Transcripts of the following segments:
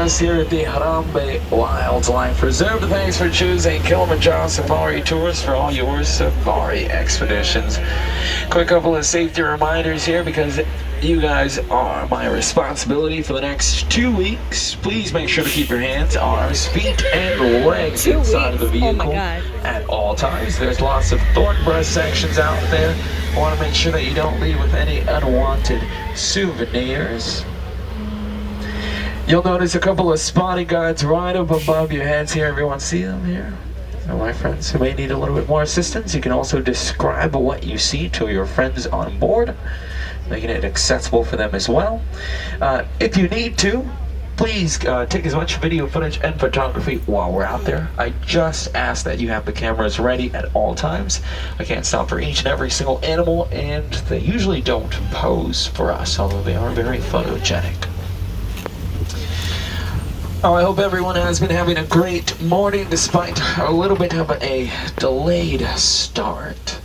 us here at the Harambe Wildlife Reserve. Thanks for choosing Kilimanjaro Safari Tours for all your safari expeditions. Quick couple of safety reminders here because you guys are my responsibility for the next 2 weeks. Please make sure to keep your hands, arms, feet, and legs inside of the vehicle at all times. There's lots of thorn brush sections out there. I want to make sure that you don't leave with any unwanted souvenirs. You'll notice a couple of spotting guides right up above your heads here. Everyone see them here? So my friends who may need a little bit more assistance, you can also describe what you see to your friends on board, making it accessible for them as well. If you need to, please take as much video footage and photography while we're out there. I just ask that you have the cameras ready at all times. I can't stop for each and every single animal, and they usually don't pose for us, although they are very photogenic. Oh, I hope everyone has been having a great morning despite a little bit of a delayed start.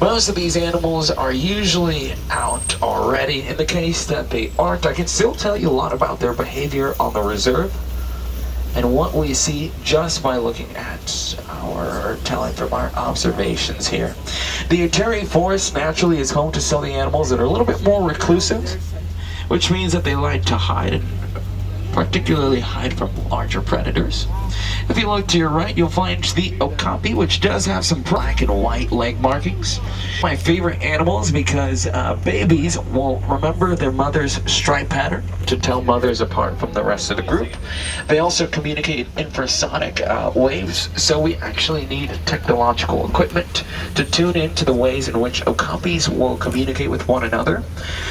Most of these animals are usually out already. In the case that they aren't, I can still tell you a lot about their behavior on the reserve and what we see just by looking at or telling from our observations here. The Uttari Forest naturally is home to some of the animals that are a little bit more reclusive, which means that they like to hide and particularly hide from larger predators. If you look to your right, you'll find the okapi, which does have some black and white leg markings. My favorite animals because babies will remember their mother's stripe pattern to tell mothers apart from the rest of the group. They also communicate in infrasonic waves, so we actually need technological equipment to tune into the ways in which okapis will communicate with one another.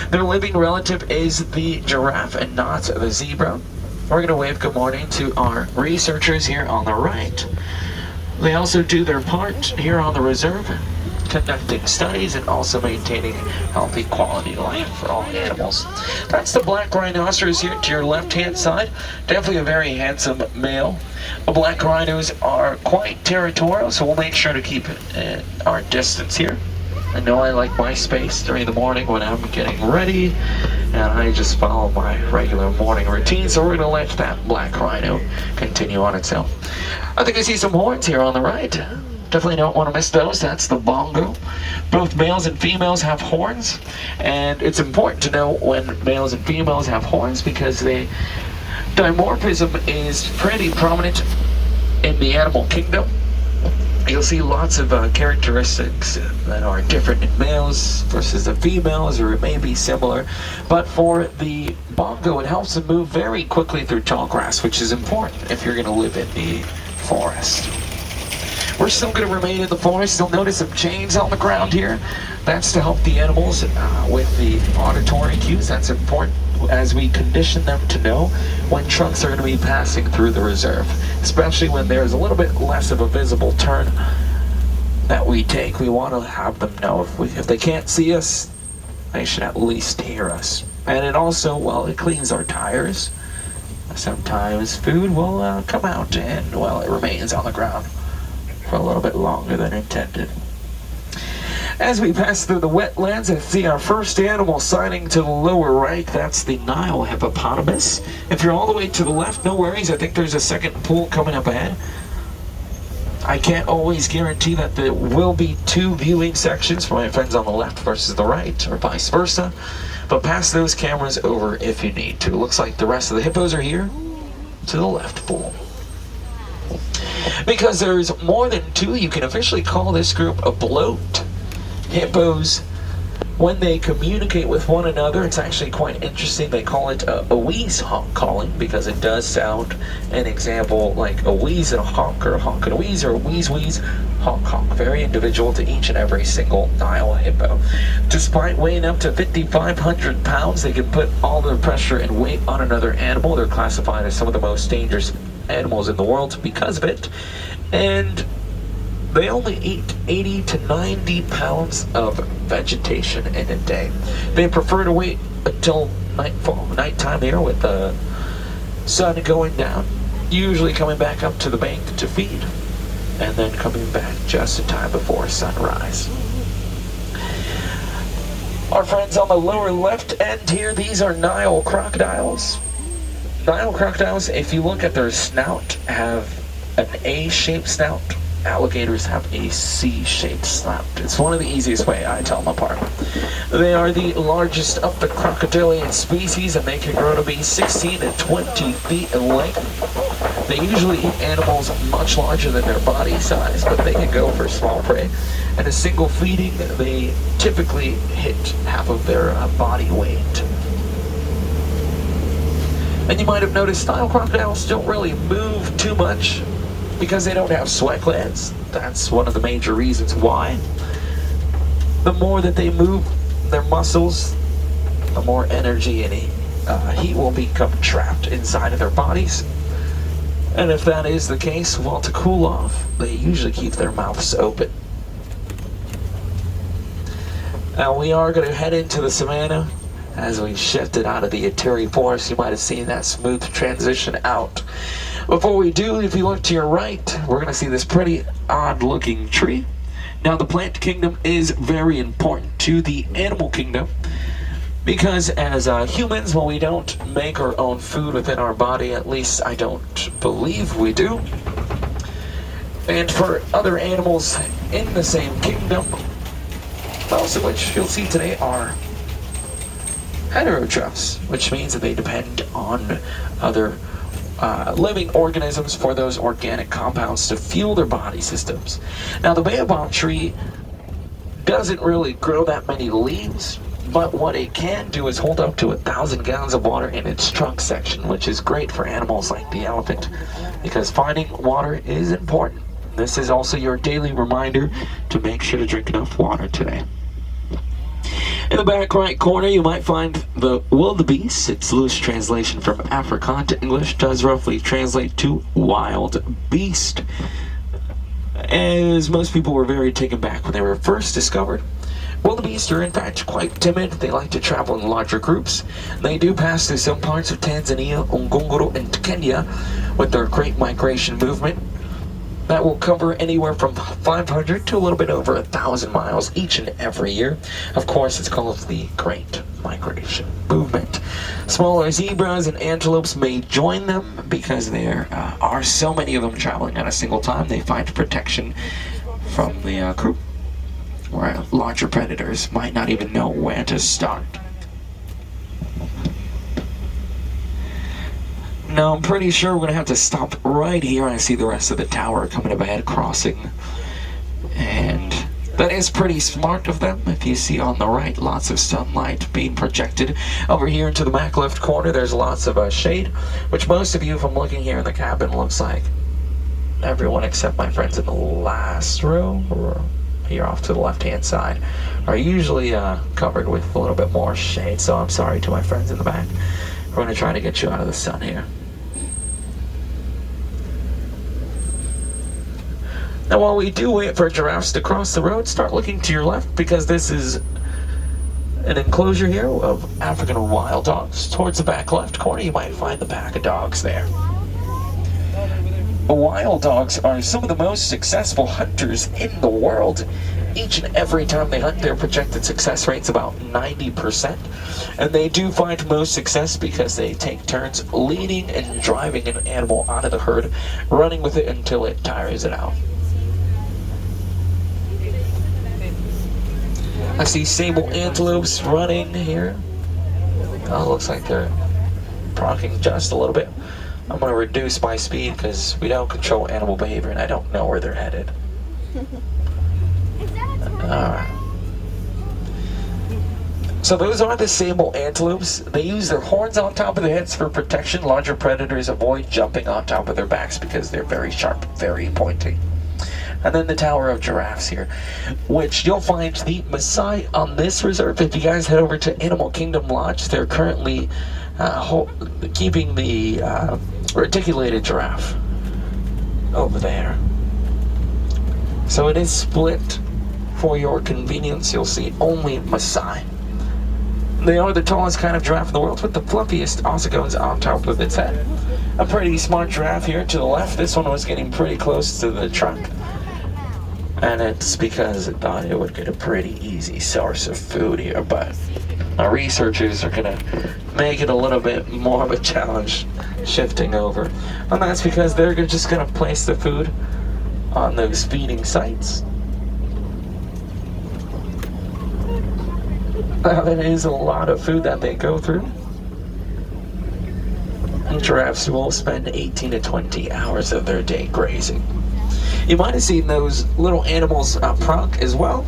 Their living relative is the giraffe and not the zebra. We're going to wave good morning to our researchers here on the right. They also do their part here on the reserve, conducting studies and also maintaining healthy quality of life for all animals. That's the black rhinoceros here to your left-hand side. Definitely a very handsome male. Black rhinos are quite territorial, so we'll make sure to keep our distance here. I know I like my space during the morning when I'm getting ready, and I just follow my regular morning routine, so we're going to let that black rhino continue on its own. I think I see some horns here on the right. Definitely don't want to miss those. That's the bongo. Both males and females have horns, and it's important to know when males and females have horns because dimorphism is pretty prominent in the animal kingdom. You'll see lots of characteristics that are different in males versus the females, or it may be similar. But for the bongo, it helps them move very quickly through tall grass, which is important if you're going to live in the forest. We're still going to remain in the forest. You'll notice some chains on the ground here. That's to help the animals with the auditory cues. That's important as we condition them to know when trucks are going to be passing through the reserve, especially when there's a little bit less of a visible turn that we take. We want to have them know if they can't see us, they should at least hear us. And it also, well, it cleans our tires. Sometimes food will come out and, well, it remains on the ground for a little bit longer than intended. As we pass through the wetlands, I see our first animal sighting to the lower right. That's the Nile hippopotamus. If you're all the way to the left, no worries. I think there's a second pool coming up ahead. I can't always guarantee that there will be two viewing sections for my friends on the left versus the right, or vice versa. But pass those cameras over if you need to. Looks like the rest of the hippos are here to the left pool. Because there's more than two, you can officially call this group a bloat. Hippos, when they communicate with one another, it's actually quite interesting. They call it a wheeze honk calling because it does sound an example like a wheeze and a honk, or a honk and a wheeze, or a wheeze wheeze, honk honk. Very individual to each and every single Nile hippo. Despite weighing up to 5,500 pounds, they can put all their pressure and weight on another animal. They're classified as some of the most dangerous animals in the world because of it. And they only eat 80 to 90 pounds of vegetation in a day. They prefer to wait until nighttime here with the sun going down, usually coming back up to the bank to feed, and then coming back just in time before sunrise. Our friends on the lower left end here, these are Nile crocodiles. Nile crocodiles, if you look at their snout, have an A-shaped snout. Alligators have a C-shaped snout. It's one of the easiest way I tell them apart. They are the largest of the crocodilian species, and they can grow to be 16 to 20 feet in length. They usually eat animals much larger than their body size, but they can go for small prey. And a single feeding, they typically hit half of their body weight. And you might have noticed Nile crocodiles don't really move too much because they don't have sweat glands. That's one of the major reasons why. The more that they move their muscles, the more energy and heat will become trapped inside of their bodies. And if that is the case, well, to cool off, they usually keep their mouths open. Now we are going to head into the savannah. As we shifted out of the Ituri forest, you might have seen that smooth transition out. Before we do, if you look to your right, we're going to see this pretty odd looking tree. Now the plant kingdom is very important to the animal kingdom because as humans, well, we don't make our own food within our body, at least I don't believe we do. And for other animals in the same kingdom, most of which you'll see today are heterotrophs, which means that they depend on other living organisms for those organic compounds to fuel their body systems. Now the baobab tree doesn't really grow that many leaves, but what it can do is hold up to 1,000 gallons of water in its trunk section, which is great for animals like the elephant, because finding water is important. This is also your daily reminder to make sure to drink enough water today. In the back right corner, you might find the wildebeest. Its loose translation from Afrikaans to English does roughly translate to wild beast. As most people were very taken back when they were first discovered, wildebeest are in fact quite timid. They like to travel in larger groups. They do pass through some parts of Tanzania, Ngorongoro, and Kenya with their Great Migration movement. That will cover anywhere from 500 to a little bit over 1,000 miles each and every year. Of course, it's called the Great Migration Movement. Smaller zebras and antelopes may join them because there are so many of them traveling at a single time. They find protection from the crew, where larger predators might not even know where to start. Now, I'm pretty sure we're going to have to stop right here. I see the rest of the tower coming ahead, crossing. And that is pretty smart of them. If you see on the right, lots of sunlight being projected. Over here into the back left corner, there's lots of shade, which most of you, if I'm looking here in the cabin, looks like everyone except my friends in the last row, or here off to the left-hand side, are usually covered with a little bit more shade. So I'm sorry to my friends in the back. We're going to try to get you out of the sun here. Now while we do wait for giraffes to cross the road, start looking to your left because this is an enclosure here of African wild dogs. Towards the back left corner you might find the pack of dogs there. Wild dogs are some of the most successful hunters in the world. Each and every time they hunt, their projected success rate's about 90%. And they do find most success because they take turns leading and driving an animal out of the herd, running with it until it tires it out. I see sable antelopes running here. Oh, looks like they're proccing just a little bit. I'm going to reduce my speed because we don't control animal behavior and I don't know where they're headed. Alright. So those are the sable antelopes. They use their horns on top of their heads for protection. Larger predators avoid jumping on top of their backs because they're very sharp, very pointy. And then the Tower of Giraffes here, which you'll find the Maasai on this reserve. If you guys head over to Animal Kingdom Lodge, they're currently keeping the reticulated giraffe over there. So it is split for your convenience. You'll see only Maasai. They are the tallest kind of giraffe in the world with the fluffiest ossicones on top of its head. A pretty smart giraffe here to the left. This one was getting pretty close to the truck. And it's because it thought it would get a pretty easy source of food here, but our researchers are gonna make it a little bit more of a challenge shifting over. And that's because they're just gonna place the food on those feeding sites. That is a lot of food that they go through. And giraffes will spend 18 to 20 hours of their day grazing. You might have seen those little animals prunk as well.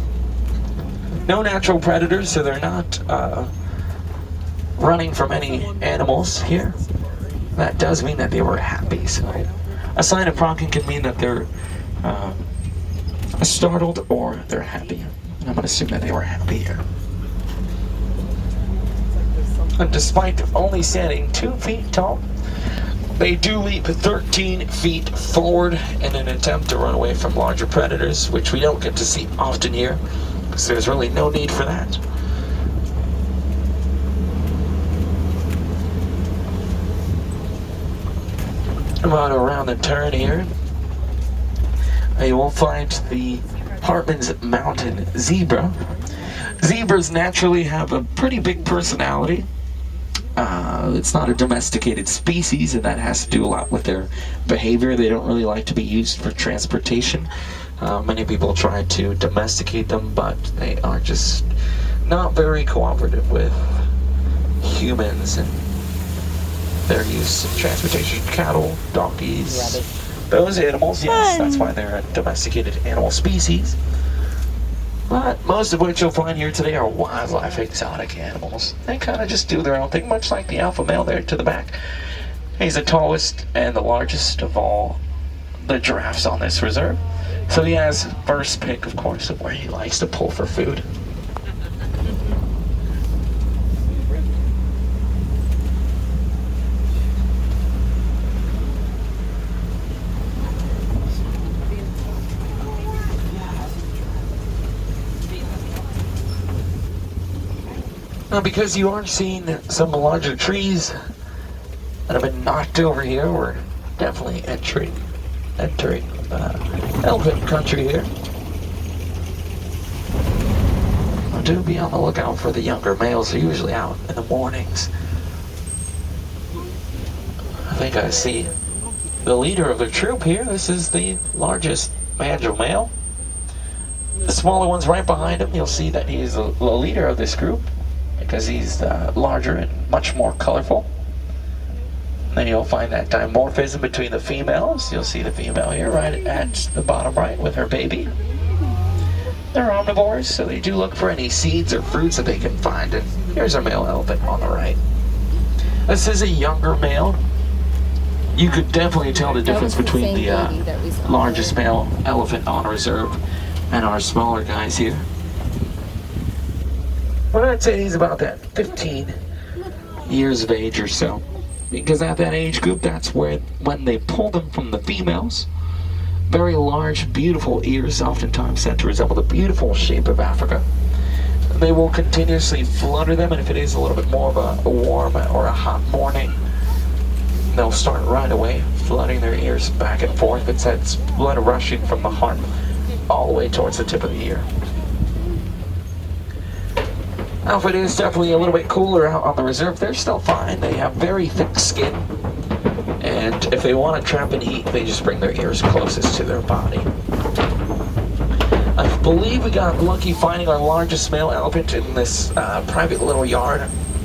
No natural predators, so they're not running from any animals here. That does mean that they were happy. So a sign of pronking can mean that they're startled or they're happy. And I'm going to assume that they were happy here. And despite only standing 2 feet tall, they do leap 13 feet forward in an attempt to run away from larger predators, which we don't get to see often here, because there's really no need for that. About around the turn here, you will find the Hartmann's Mountain zebra. Zebras naturally have a pretty big personality. It's not a domesticated species, and that has to do a lot with their behavior. They don't really like to be used for transportation. Many people try to domesticate them, but they are just not very cooperative with humans and their use of transportation. Cattle, donkeys, those animals, yes, that's why they're a domesticated animal species. But most of what you'll find here today are wildlife exotic animals. They kind of just do their own thing, much like the alpha male there to the back. He's the tallest and the largest of all the giraffes on this reserve. So he has first pick, of course, of where he likes to pull for food. Now, because you are seeing some larger trees that have been knocked over here, we're definitely entering elephant country here. Do be on the lookout for the younger males. They're usually out in the mornings. I think I see the leader of the troop here. This is the largest mandrill male. The smaller one's right behind him. You'll see that he's the leader of this group, because he's larger and much more colorful. Then you'll find that dimorphism between the females. You'll see the female here right at the bottom right with her baby. They're omnivores, so they do look for any seeds or fruits that they can find. And here's our male elephant on the right. This is a younger male. You could definitely tell the difference between the largest male elephant on reserve and our smaller guys here. Well, I'd say he's about that 15 years of age or so. Because at that age group, that's when they pull them from the females. Very large, beautiful ears, oftentimes said to resemble the beautiful shape of Africa. They will continuously flutter them, and if it is a little bit more of a warm or a hot morning, they'll start right away, fluttering their ears back and forth. It sends blood rushing from the heart all the way towards the tip of the ear. Now, if it is definitely a little bit cooler out on the reserve, they're still fine. They have very thick skin, and if they want to trap in heat, they just bring their ears closest to their body. I believe we got lucky finding our largest male elephant in this private little yard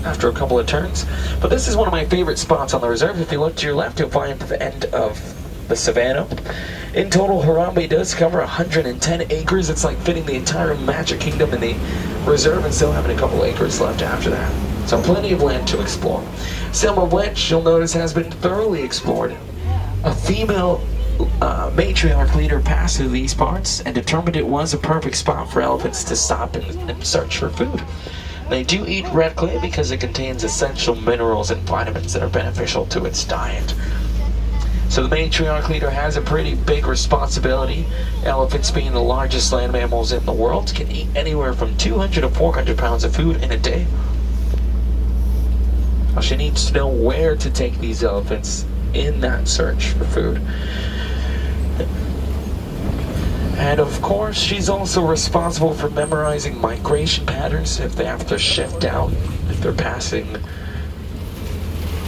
after a couple of turns. But this is one of my favorite spots on the reserve. If you look to your left, you'll find the end of the savanna. In total, Harambe does cover 110 acres. It's like fitting the entire Magic Kingdom in the reserve and still having a couple acres left after that. So plenty of land to explore. Some of which you'll notice has been thoroughly explored. A female matriarch leader passed through these parts and determined it was a perfect spot for elephants to stop and search for food. They do eat red clay because it contains essential minerals and vitamins that are beneficial to its diet. So the matriarch leader has a pretty big responsibility. Elephants, being the largest land mammals in the world, can eat anywhere from 200 to 400 pounds of food in a day. Well, she needs to know where to take these elephants in that search for food. And of course, she's also responsible for memorizing migration patterns if they have to shift out if they're passing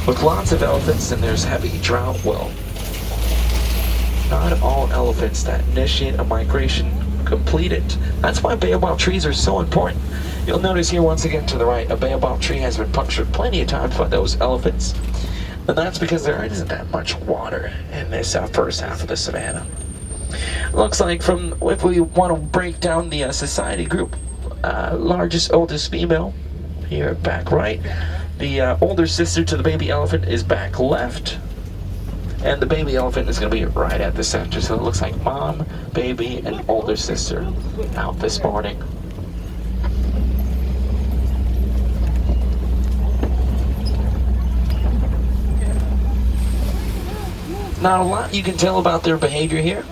with lots of elephants and there's heavy drought, well, not all elephants that initiate a migration complete it. That's why baobab trees are so important. You'll notice here once again to the right, a baobab tree has been punctured plenty of times by those elephants. And that's because there isn't that much water in this first half of the savannah. Looks like if we want to break down the society group, largest, oldest female, here back right. The older sister to the baby elephant is back left. And the baby elephant is going to be right at the center. So it looks like mom, baby, and older sister out this morning. Not a lot you can tell about their behavior here.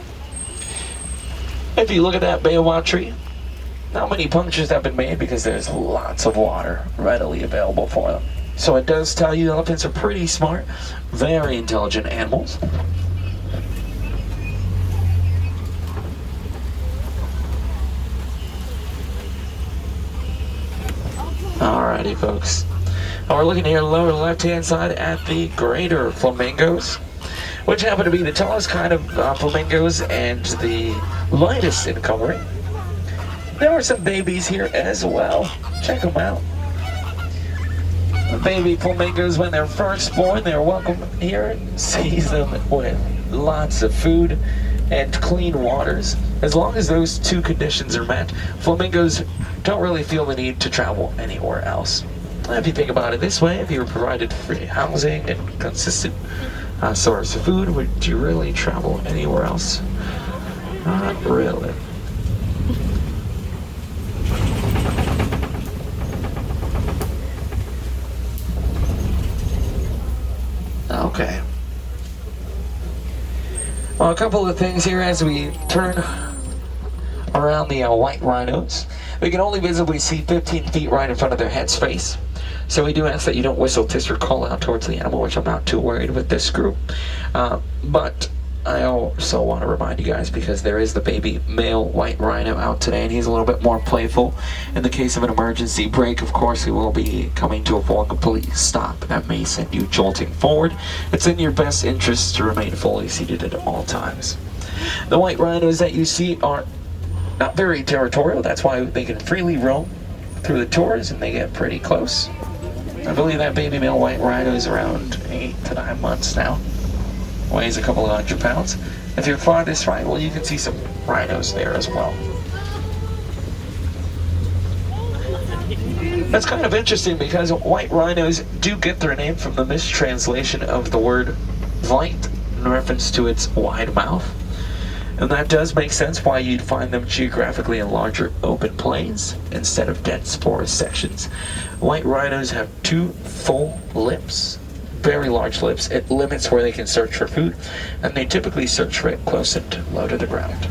If you look at that baobab tree, not many punctures have been made because there's lots of water readily available for them. So it does tell you elephants are pretty smart, very intelligent animals. Alrighty, folks. Now we're looking here lower left-hand side at the greater flamingos, which happen to be the tallest kind of flamingos and the lightest in coloring. There are some babies here as well. Check them out. The baby flamingos, when they're first born, they're welcome here. Season with lots of food and clean waters. As long as those two conditions are met, flamingos don't really feel the need to travel anywhere else. If you think about it this way, if you were provided free housing and consistent source of food, would you really travel anywhere else? Not really. Okay. Well, a couple of things here as we turn around the white rhinos. We can only visibly see 15 feet right in front of their head's face. So we do ask that you don't whistle, tiss, or call out towards the animal, which I'm not too worried with this group. But I also want to remind you guys, because there is the baby male white rhino out today, and he's a little bit more playful. In the case of an emergency break, of course, we will be coming to a full and complete stop that may send you jolting forward. It's in your best interest to remain fully seated at all times. The white rhinos that you see are not very territorial. That's why they can freely roam through the tours, and they get pretty close. I believe that baby male white rhino is around 8 to 9 months now. Weighs a couple of 100 pounds. If you're farthest right, well, you can see some rhinos there as well. That's kind of interesting because white rhinos do get their name from the mistranslation of the word white in reference to its wide mouth. And that does make sense why you'd find them geographically in larger open plains instead of dense forest sections. White rhinos have 2 full lips, very large lips. It limits where they can search for food, and they typically search for it close and low to the ground.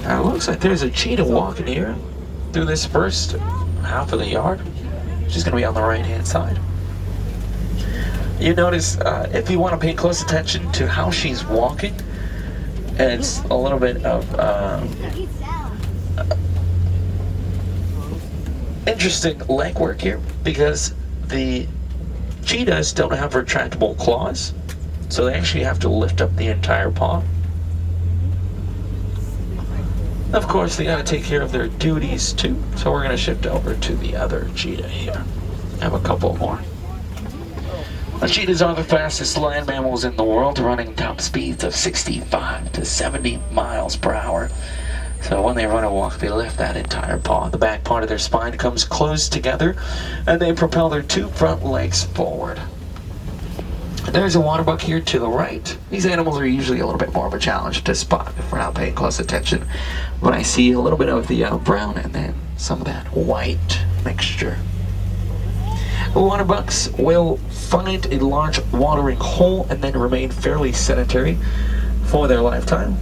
Now it looks like there's a cheetah walking here through this first half of the yard. She's going to be on the right-hand side. You notice, if you want to pay close attention to how she's walking, and it's a little bit of interesting leg work here, because the cheetahs don't have retractable claws, so they actually have to lift up the entire paw. Of course, they got to take care of their duties too, so we're going to shift over to the other cheetah here. Have a couple more. The cheetahs are the fastest land mammals in the world, running top speeds of 65 to 70 miles per hour. So when they run or walk, they lift that entire paw. The back part of their spine comes closed together, and they propel their 2 front legs forward. There's a waterbuck here to the right. These animals are usually a little bit more of a challenge to spot if we're not paying close attention. But I see a little bit of the brown and then some of that white mixture. Waterbucks will find a large watering hole and then remain fairly sedentary for their lifetime.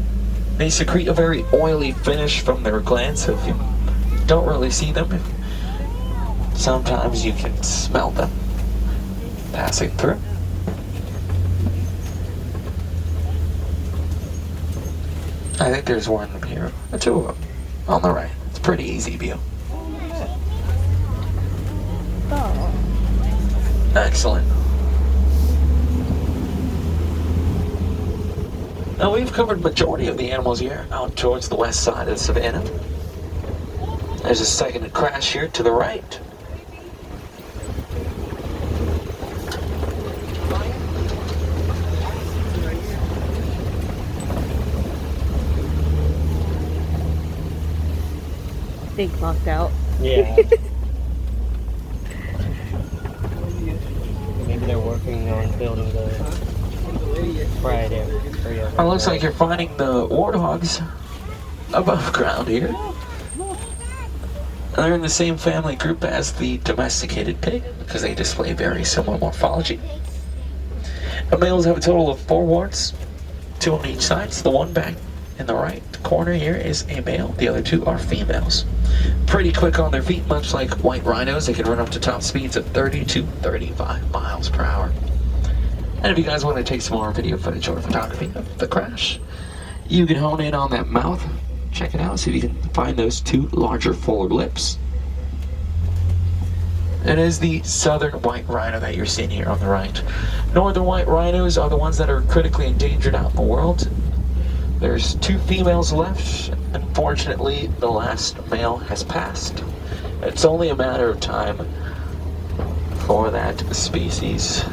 They secrete a very oily finish from their glands, so if you don't really see them, sometimes you can smell them passing through. I think there's one here, or two of them, on the right. It's a pretty easy view. Oh. Excellent. Now we've covered majority of the animals here out towards the west side of the savannah. There's a second crash here to the right. They clocked out. Yeah. Maybe they're working on building the pride area. Well, it looks like you're finding the warthogs above ground here. They're in the same family group as the domesticated pig because they display very similar morphology. The males have a total of 4 warts, 2 on each side. So the one back in the right corner here is a male, the other 2 are females. Pretty quick on their feet, much like white rhinos. They can run up to top speeds of 30 to 35 miles per hour. And if you guys want to take some more video footage or photography of the crash, you can hone in on that mouth. Check it out, see if you can find those 2 larger forward lips. It is the southern white rhino that you're seeing here on the right. Northern white rhinos are the ones that are critically endangered out in the world. There's 2 females left. Unfortunately, the last male has passed. It's only a matter of time for that species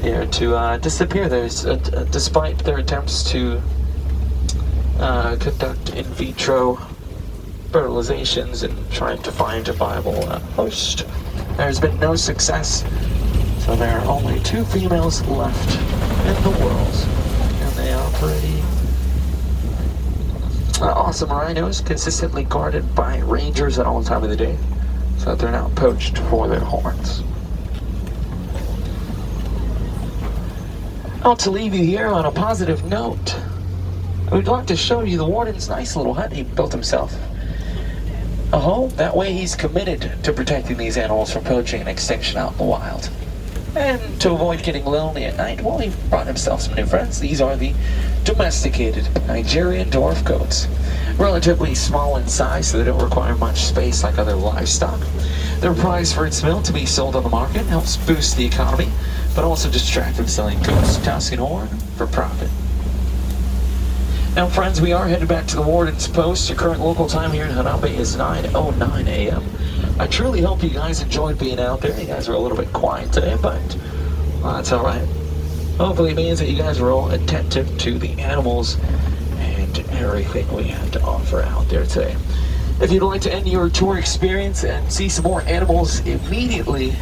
here to disappear. There's despite their attempts to conduct in vitro fertilizations and trying to find a viable host, there's been no success. So there are only 2 females left in the world, and they are pretty awesome rhinos, consistently guarded by rangers at all time of the day, so that they're not poached for their horns. To leave you here on a positive note, we'd like to show you the warden's nice little hut he built himself. A home, that way he's committed to protecting these animals from poaching and extinction out in the wild. And to avoid getting lonely at night, well, he brought himself some new friends. These are the domesticated Nigerian dwarf goats. Relatively small in size, so they don't require much space like other livestock. They're prized for its milk to be sold on the market, helps boost the economy, but also distract from selling goats, tusk, and horn for profit. Now, friends, we are headed back to the warden's post. Your current local time here in Harambe is 9:09 a.m. I truly hope you guys enjoyed being out there. You guys are a little bit quiet today, but that's all right. Hopefully it means that you guys are all attentive to the animals and everything we have to offer out there today. If you'd like to end your tour experience and see some more animals immediately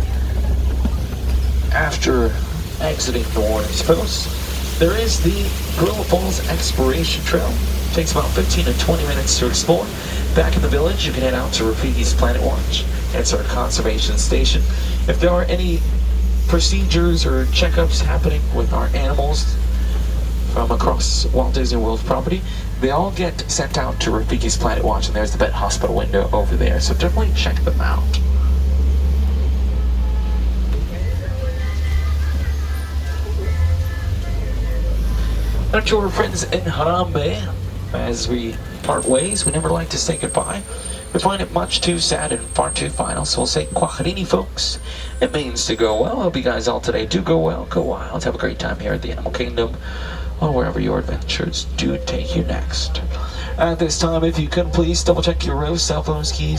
after exiting the warden's post, there is the Gorilla Falls Exploration Trail. It takes about 15 to 20 minutes to explore. Back in the village, you can head out to Rafiki's Planet Watch. It's our conservation station. If there are any procedures or checkups happening with our animals from across Walt Disney World property, they all get sent out to Rafiki's Planet Watch, and there's the vet hospital window over there, so definitely check them out. And to our friends in Harambe, as we part ways, we never like to say goodbye. We find it much too sad and far too final, so we'll say Kwaheri, folks. It means to go well. I hope you guys all today do go well, go wild, have a great time here at the Animal Kingdom, or wherever your adventures do take you next. At this time, if you could please double check your row, cell phones, keys,